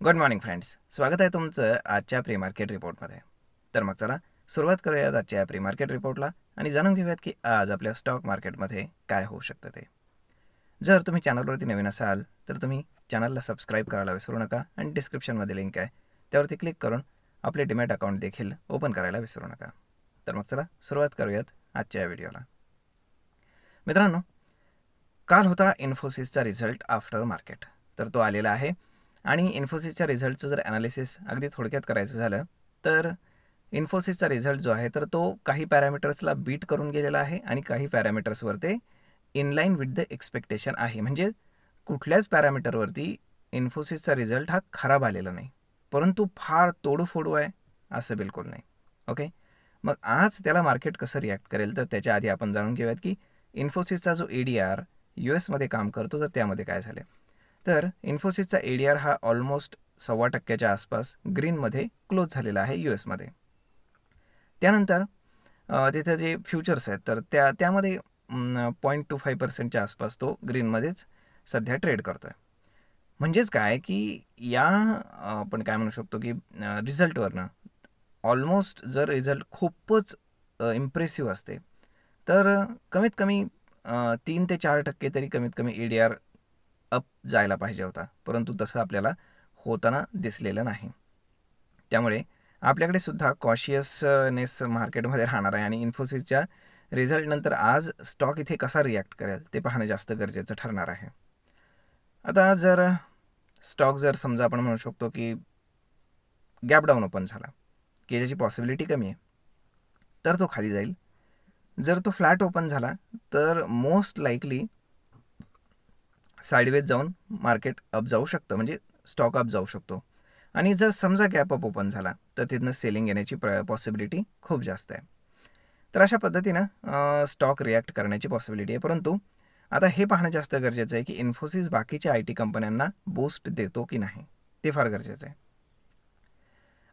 Good morning friends, स्वागत आहे तुमचं आजच्या प्री मार्केट रिपोर्टमध्ये. तर मग चला सुरुवात करूयात आजच्या प्री मार्केट रिपोर्टला आणि जाणून घेऊयात की आज आपल्या स्टॉक मार्केटमध्ये काय होऊ शकतं ते. जर तुम्ही चॅनलवरती नवीन असाल तर तुम्ही चॅनलला सबस्क्राईब करायला विसरू नका आणि डिस्क्रिप्शनमध्ये लिंक आहे त्यावरती क्लिक करून आपले डीमॅट अकाउंट देखील ओपन करायला विसरू नका. तर मग चला सुरुवात करूयात आजच्या व्हिडिओला. मित्रांनो, काल होता इन्फोसिसचा रिझल्ट आफ्टर मार्केट. तर तो आलेला आहे आणि इन्फोसिसच्या रिझल्टचं जर ॲनालिसिस अगदी थोडक्यात करायचं झालं तर इन्फोसिसचा रिझल्ट जो आहे तर तो काही पॅरामीटर्सला बीट करून गेलेला आहे आणि काही पॅरामीटर्सवर ते इनलाईन विथ द एक्सपेक्टेशन आहे. म्हणजे कुठल्याच पॅरामीटरवरती इन्फोसिसचा रिझल्ट हा खराब आलेला नाही, परंतु फार तोडफोडू आहे असं बिलकुल नाही. ओके, मग आज त्याला मार्केट कसं रिॲक्ट करेल तर त्याच्या आधी आपण जाणून घेऊयात की इन्फोसिसचा जो ADR US मध्ये काम करतो तर त्यामध्ये काय झाले. तर इन्फोसिसचा ADR हा ऑलमोस्ट 1.25% आसपास ग्रीनमध्ये क्लोज झालेला आहे US मध्ये. त्यानंतर तिथे जे फ्युचर्स आहेत तर त्यामध्ये 0.25% आसपास तो ग्रीनमध्येच सध्या ट्रेड करतो आहे. म्हणजेच काय की या आपण काय म्हणू शकतो की रिझल्टवरनं ऑलमोस्ट जर रिझल्ट खूपच इम्प्रेसिव्ह असते तर कमीत कमी 3 ते 4% तरी कमीत कमी ADR अप जायला पाहिजे होता, परंतु तसं आपल्याला होताना दिसलेलं नाही. त्यामुळे आपल्याकडे सुद्धा कॉशियसनेस मार्केटमध्ये राहणार आहे आणि इन्फोसिसच्या रिझल्टनंतर आज स्टॉक इथे कसा रिॲक्ट करेल ते पाहणं जास्त गरजेचं ठरणार आहे. आता जर स्टॉक जर समजा आपण म्हणू शकतो की गॅप डाऊन ओपन झाला की ज्याची पॉसिबिलिटी कमी आहे तर तो खाली जाईल. जर तो फ्लॅट ओपन झाला तर मोस्ट लाईकली साईडवेज जाऊन मार्केट अप जाऊ शकतं, म्हणजे स्टॉक अप जाऊ शकतो. आणि जर समजा गॅप अप ओपन झाला तर तिथनं सेलिंग येण्याची पॉसिबिलिटी खूप जास्त आहे. तर अशा पद्धतीनं स्टॉक रिॲक्ट करण्याची पॉसिबिलिटी आहे. परंतु आता हे पाहणं जास्त गरजेचं आहे की इन्फोसिस बाकीच्या IT कंपन्यांना बूस्ट देतो की नाही, ते फार गरजेचं आहे.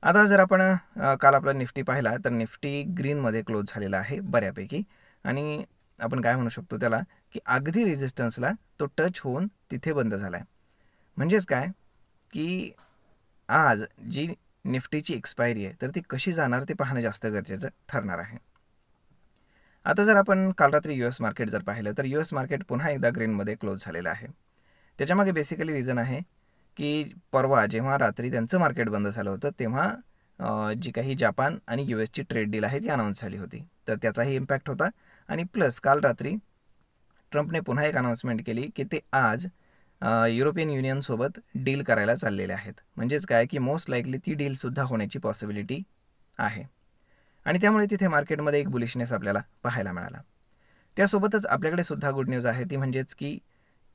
आता जर आपण काल आपला निफ्टी पाहिला तर निफ्टी ग्रीनमध्ये क्लोज झालेला आहे बऱ्यापैकी आणि आपण काय म्हणू शकतो त्याला की अगदी रेजिस्टन्सला तो टच होऊन तिथे बंद झाला आहे. म्हणजेच काय की आज जी निफ्टीची एक्सपायरी आहे तर ती कशी जाणार ते पाहणं जास्त गरजेचं ठरणार आहे. आता जर आपण काल रात्री US मार्केट जर पाहिलं तर US मार्केट पुन्हा एकदा ग्रीनमध्ये क्लोज झालेलं आहे. त्याच्यामागे बेसिकली रिझन आहे की परवा जेव्हा रात्री त्यांचं मार्केट बंद झालं होतं तेव्हा जी काही जापान आणि USची ट्रेड डील आहे ती अनाऊन्स झाली होती, तर त्याचाही इम्पॅक्ट होता. आणि प्लस काल रात्री ट्रम्पने पुन्हा एक अनाऊन्समेंट केली की ते आज युरोपियन युनियनसोबत डील करायला चाललेले आहेत. म्हणजेच काय की मोस्ट लाईकली ती डीलसुद्धा होण्याची पॉसिबिलिटी आहे आणि त्यामुळे तिथे मार्केटमध्ये एक बुलिशनेस आपल्याला पाहायला मिळाला. त्यासोबतच आपल्याकडे सुद्धा गुड न्यूज आहे, ती म्हणजेच की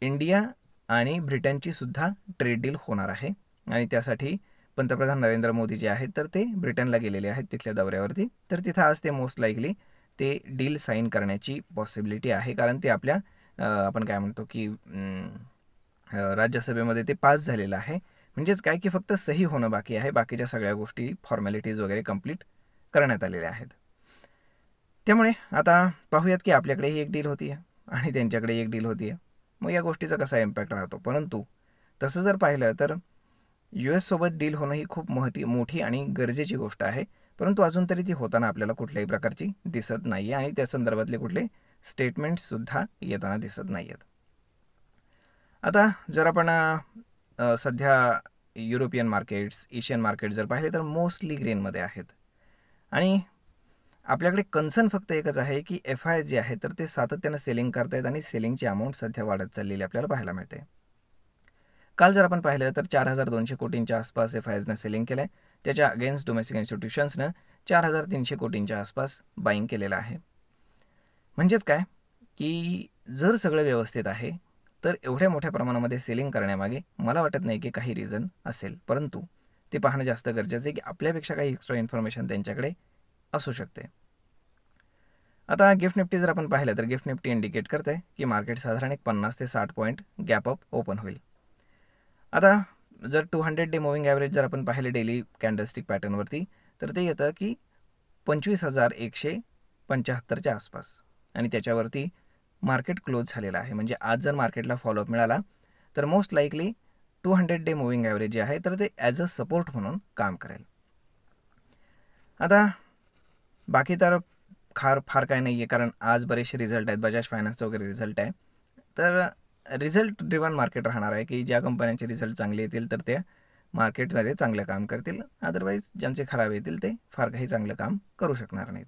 इंडिया आणि ब्रिटनची सुद्धा ट्रेड डील होणार आहे आणि त्यासाठी पंतप्रधान नरेंद्र मोदी जे आहेत तर ते ब्रिटनला गेलेले आहेत तिथल्या दौऱ्यावरती. तर तिथं आज ते मोस्ट लाईकली ते डील साईन करण्याची पॉसिबिलिटी आहे, कारण ते आपल्या आपण काय म्हणतो की राज्यसभेमध्ये ते पास झालेलं आहे. म्हणजेच काय की फक्त सही होणं बाकी आहे, बाकीच्या सगळ्या गोष्टी फॉर्मॅलिटीज वगैरे कंप्लीट करण्यात आलेल्या आहेत. त्यामुळे आता पाहूयात की आपल्याकडेही एक डील होती आहे आणि त्यांच्याकडे एक डील होती आहे, मग या गोष्टीचा कसा इम्पॅक्ट राहतो. परंतु तसं जर पाहिलं तर US सोबत डील होणं ही खूप मोठी आणि गरजेची गोष्ट आहे, परंतु अजून तरी ती होताना आपल्याला कुठल्याही प्रकारची दिसत नाही आहे आणि त्या संदर्भातले कुठले स्टेटमेंट्ससुद्धा येताना दिसत नाही आहेत. आता जर आपण सध्या युरोपियन मार्केट्स, एशियन मार्केट जर पाहिले तर मोस्टली ग्रीनमध्ये आहेत आणि आपल्याकडे कन्सर्न फक्त एकच आहे की FI जे आहे तर ते सातत्यानं सेलिंग करतायत आणि सेलिंगची अमाऊंट सध्या वाढत चाललेली आपल्याला पाहायला मिळते. काल जर आपण पाहिलं तर 4,200 कोटींच्या आसपास FIsनं सेलिंग केलं आहे. त्याच्या अगेन्स्ट डोमेस्टिक इन्स्टिट्यूशन्सनं 4,300 कोटींच्या आसपास बाईंग केलेलं आहे. म्हणजेच काय की जर सगळं व्यवस्थित आहे तर एवढ्या मोठ्या प्रमाणामध्ये सेलिंग करण्यामागे मला वाटत नाही की काही रिझन असेल, परंतु ते पाहणं जास्त गरजेचं आहे की आपल्यापेक्षा काही एक्स्ट्रा इन्फॉर्मेशन त्यांच्याकडे असू शकते. आता गिफ्ट निफ्टी जर आपण पाहिलं तर गिफ्ट निफ्टी इंडिकेट करते की मार्केट साधारण एक 50 ते 60 पॉईंट गॅप अप ओपन होईल. आता जर 200 डे मूव्हिंग ॲव्हरेज जर आपण पाहिले डेली कॅन्डलस्टिक पॅटर्नवरती तर ते येतं की 25,175च्या आसपास आणि त्याच्यावरती मार्केट क्लोज झालेलं आहे. म्हणजे आज जर मार्केटला फॉलोअप मिळाला तर most likely 200 day moving average जे आहे तर ते ॲज अ सपोर्ट म्हणून काम करेल. आता बाकी तर फार काय नाही आहे, कारण आज बरेचसे रिझल्ट आहेत. बजाज फायनान्सचा वगैरे रिझल्ट आहे. तर रिझल्ट ड्रिवन मार्केट राहणार आहे, की ज्या कंपन्यांचे रिझल्ट चांगले येतील तर त्या मार्केटमध्ये चांगलं काम करतील. अदरवाईज ज्यांचे खराब येतील ते फार काही चांगलं काम करू शकणार नाहीत.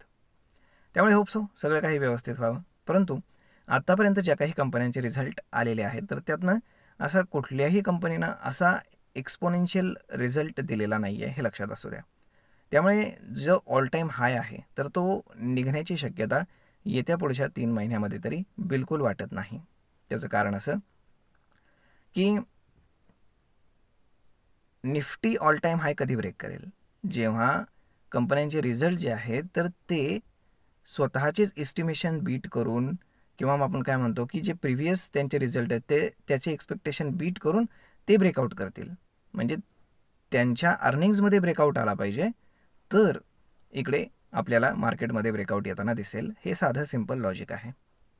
त्यामुळे होप सो सगळं काही व्यवस्थित व्हावं. परंतु आत्तापर्यंत ज्या काही कंपन्यांचे रिझल्ट आलेले आहेत तर त्यातनं असा कुठल्याही कंपनीनं असा एक्सपोनेन्शियल रिझल्ट दिलेला नाही आहे, हे लक्षात असू द्या. त्यामुळे जो ऑल टाईम हाय आहे तर तो निघण्याची शक्यता येत्या पुढच्या 3 महिन्यामध्ये तरी बिलकुल वाटत नाही. त्याचं कारण असं की निफ्टी ऑल टाईम हाय कधी ब्रेक करेल, जेव्हा कंपन्यांचे रिझल्ट जे आहेत तर ते स्वतःचेच एस्टिमेशन बीट करून, किंवा मग आपण काय म्हणतो की जे प्रिव्हियस त्यांचे रिझल्ट आहेत ते त्याचे एक्सपेक्टेशन बीट करून ते ब्रेकआउट करतील. म्हणजे त्यांच्या अर्निंग्जमध्ये ब्रेकआउट आला पाहिजे, तर इकडे आपल्याला मार्केटमध्ये ब्रेकआउट येताना दिसेल. हे साधं सिम्पल लॉजिक आहे.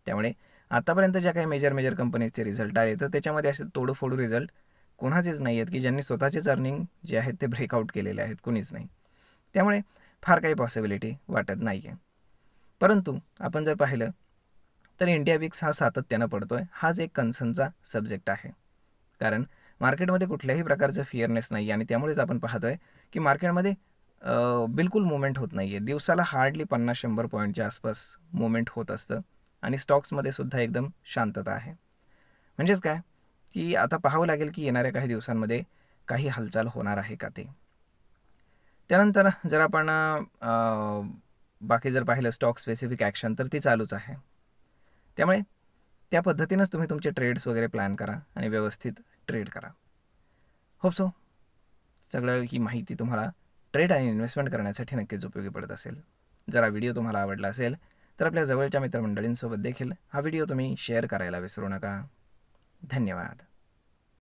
त्यामुळे आत्तापर्यंत ज्या काही मेजर कंपनीजचे रिझल्ट आले तर त्याच्यामध्ये असे तोडफोड रिझल्ट कोणाचेच नाही आहेत की ज्यांनी स्वतःचेच अर्निंग जे आहेत ते ब्रेकआउट केलेले आहेत, कुणीच नाही. त्यामुळे फार काही पॉसिबिलिटी वाटत नाही आहे. परंतु आपण जर पाहिलं तर इंडिया विक्स हा सातत्यानं पडतो आहे. हाच एक कन्सर्नचा सब्जेक्ट आहे, कारण मार्केटमध्ये कुठल्याही प्रकारचं फिअरनेस नाही आहे आणि त्यामुळेच आपण पाहतो आहे की मार्केटमध्ये बिलकुल मुवमेंट होत नाही आहे. दिवसाला हार्डली 50-100 पॉईंटच्या आसपास मुवमेंट होत असतं आणि स्टॉक्समध्ये सुद्धा एकदम शांतता आहे. म्हणजेच काय की आता पाहावं लागेल की येणाऱ्या काही दिवसांमध्ये काही हालचाल होणार आहे का ते. त्यानंतर जर आपण बाकी जर पाहिलं स्टॉक स्पेसिफिक ॲक्शन तर ती चालूच आहे. त्यामुळे त्या पद्धतीनंच तुम्ही तुमचे ट्रेड्स वगैरे प्लॅन करा आणि व्यवस्थित ट्रेड करा. होप सो सगळं ही माहिती तुम्हाला ट्रेड आणि इन्व्हेस्टमेंट करण्यासाठी नक्कीच उपयोगी पडत असेल. जर हा व्हिडिओ तुम्हाला आवडला असेल तर आपल्या जवळच्या मित्रमंडळींसोबत देखील हा व्हिडिओ तुम्ही शेअर करायला विसरू नका. धन्यवाद.